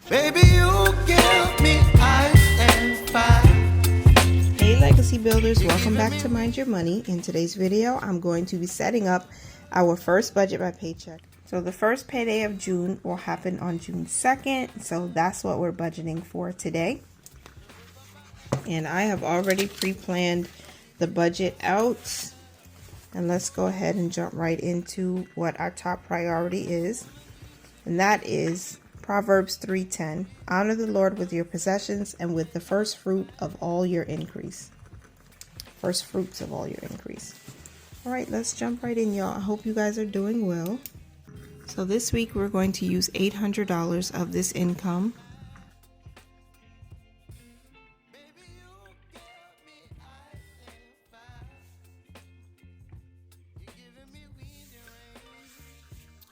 Baby, you give me ice and fire. Hey Legacy Builders, welcome back to Mind Your Money. In today's video, I'm going to be setting up our first budget by Paycheck. So the first payday of June will happen on June 2nd, so that's what we're budgeting for today. And I have already pre-planned the budget out. And let's go ahead and jump right into what our top priority is. And that is Proverbs 3:10. Honor the Lord with your possessions and with the first fruit of all your increase. First fruits of all your increase. All right, let's jump right in, y'all. I hope you guys are doing well. So this week we're going to use $800 of this income.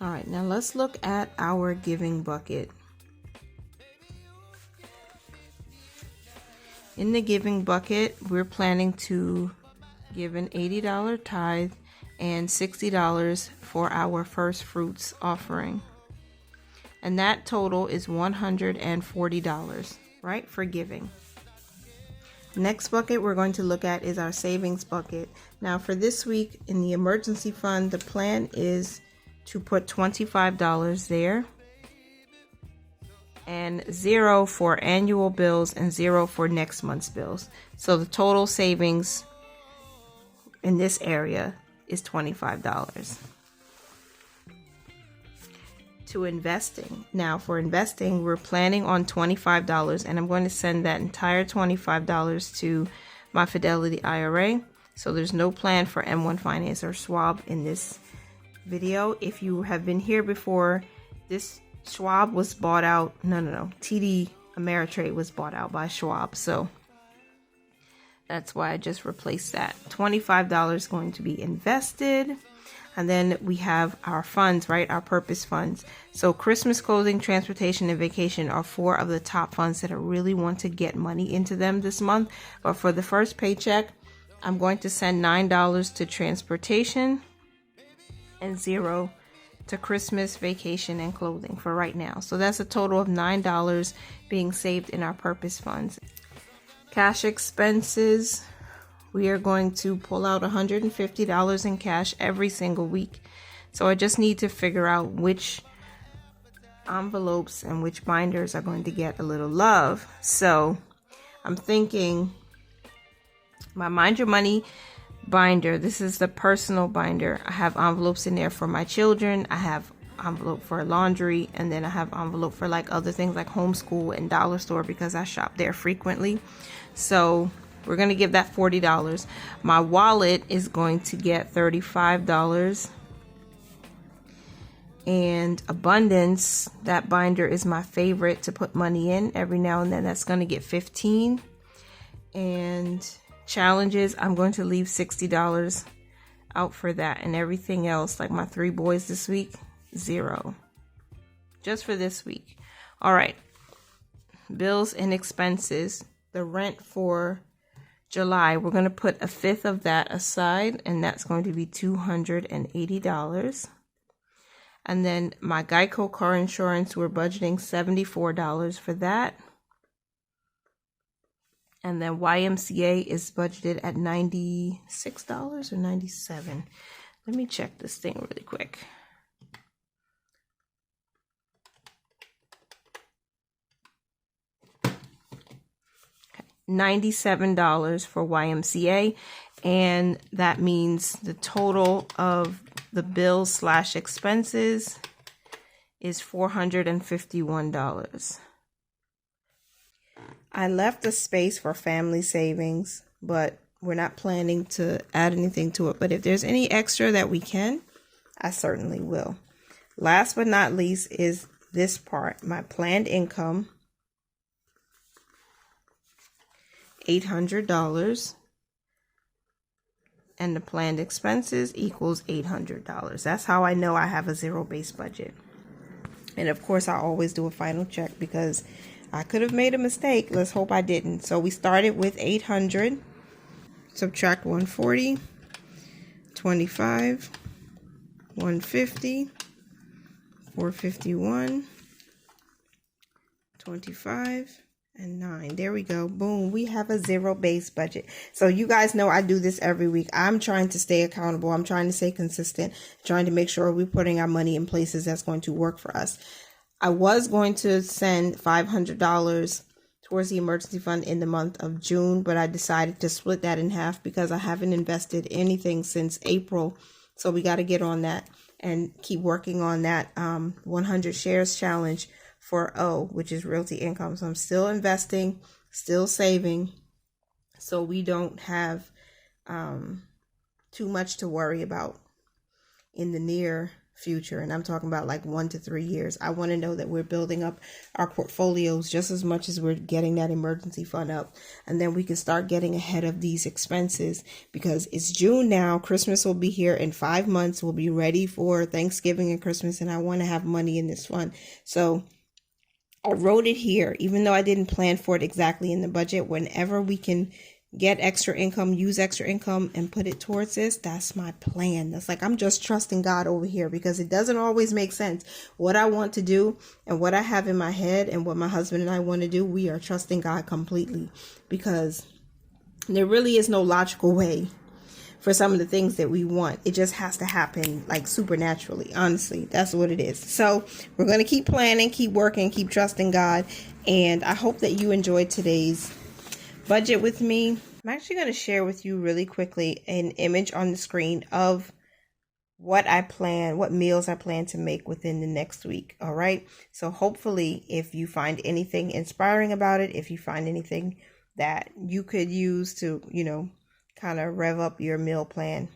All right, now let's look at our giving bucket. In the giving bucket, we're planning to give an $80 tithe and $60 for our first fruits offering. And that total is $140, right, for giving. Next bucket we're going to look at is our savings bucket. Now for this week in the emergency fund, the plan is to put $25 there and $0 for annual bills and $0 for next month's bills. So the total savings in this area is $25. To investing. Now for investing, we're planning on $25 and I'm going to send that entire $25 to my Fidelity IRA. So there's no plan for M1 Finance or Schwab in this video. If you have been here before, this Schwab was bought out. No. TD Ameritrade was bought out by Schwab. So that's why I just replaced that. $25 going to be invested. And then we have our funds, right? Our purpose funds. So Christmas clothing, transportation, and vacation are 4 of the top funds that I really want to get money into them this month. But for the first paycheck, I'm going to send $9 to transportation and $0 to Christmas, vacation, and clothing for right now. So that's a total of $9 being saved in our purpose funds. Cash expenses, we are going to pull out $150 in cash every single week. So I just need to figure out which envelopes and which binders are going to get a little love. So I'm thinking my Mind Your Money binder, this is the personal binder. I have envelopes in there for my children. I have envelope for laundry, and then I have envelope for like other things like homeschool and dollar store because I shop there frequently. So we're going to give that $40. My wallet is going to get $35. And abundance, that binder is my favorite to put money in every now and then. That's going to get $15. And challenges, I'm going to leave $60 out for that, and everything else, like my 3 boys this week, $0 just for this week. All right, bills and expenses. The rent for July, we're going to put 1/5 of that aside, and that's going to be $280. And then my Geico car insurance, we're budgeting $74 for that. And then YMCA is budgeted at $96 or $97. Let me check this thing really quick. Okay. $97 for YMCA. And that means the total of the bills / expenses is $451. I left a space for family savings, but we're not planning to add anything to it. But if there's any extra that we can, I certainly will. Last but not least is this part, my planned income, $800. And the planned expenses equals $800. That's how I know I have a zero-based budget. And of course, I always do a final check because I could have made a mistake. Let's hope I didn't. So we started with 800. Subtract 140, 25, 150, 451, 25 and 9. There we go. Boom. We have a zero-based budget. So you guys know I do this every week. I'm trying to stay accountable. I'm trying to stay consistent, trying to make sure we're putting our money in places that's going to work for us. I was going to send $500 towards the emergency fund in the month of June, but I decided to split that in half because I haven't invested anything since April. So we got to get on that and keep working on that 100 shares challenge for O, which is realty income. So I'm still investing, still saving, so we don't have too much to worry about in the near future. And I'm talking about like 1 to 3 years. I want to know that we're building up our portfolios just as much as we're getting that emergency fund up. And then we can start getting ahead of these expenses because it's June now. Christmas will be here in 5 months. We'll be ready for Thanksgiving and Christmas. And I want to have money in this fund. So I wrote it here, even though I didn't plan for it exactly in the budget. Whenever we can get extra income, use extra income and put it towards this, that's my plan. That's like, I'm just trusting God over here because it doesn't always make sense. What I want to do and what I have in my head and what my husband and I want to do, we are trusting God completely because there really is no logical way for some of the things that we want. It just has to happen like supernaturally. Honestly, that's what it is. So we're going to keep planning, keep working, keep trusting God. And I hope that you enjoyed today's budget with me. I'm actually going to share with you really quickly an image on the screen of what meals I plan to make within the next week. All right. So hopefully if you find anything inspiring about it, if you find anything that you could use to, kind of rev up your meal plan,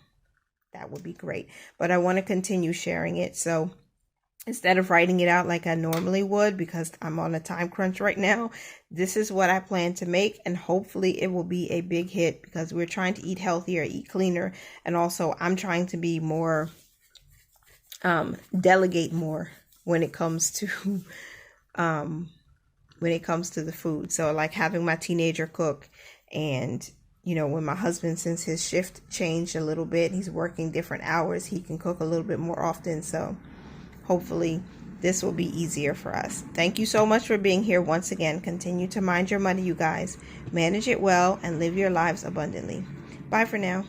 that would be great. But I want to continue sharing it. So instead of writing it out like I normally would, because I'm on a time crunch right now, this is what I plan to make. And hopefully it will be a big hit because we're trying to eat healthier, eat cleaner. And also I'm trying to be more, delegate more when it comes to, the food. So like having my teenager cook and when my husband, since his shift changed a little bit, he's working different hours, he can cook a little bit more often. So hopefully this will be easier for us. Thank you so much for being here once again. Continue to mind your money, you guys. Manage it well and live your lives abundantly. Bye for now.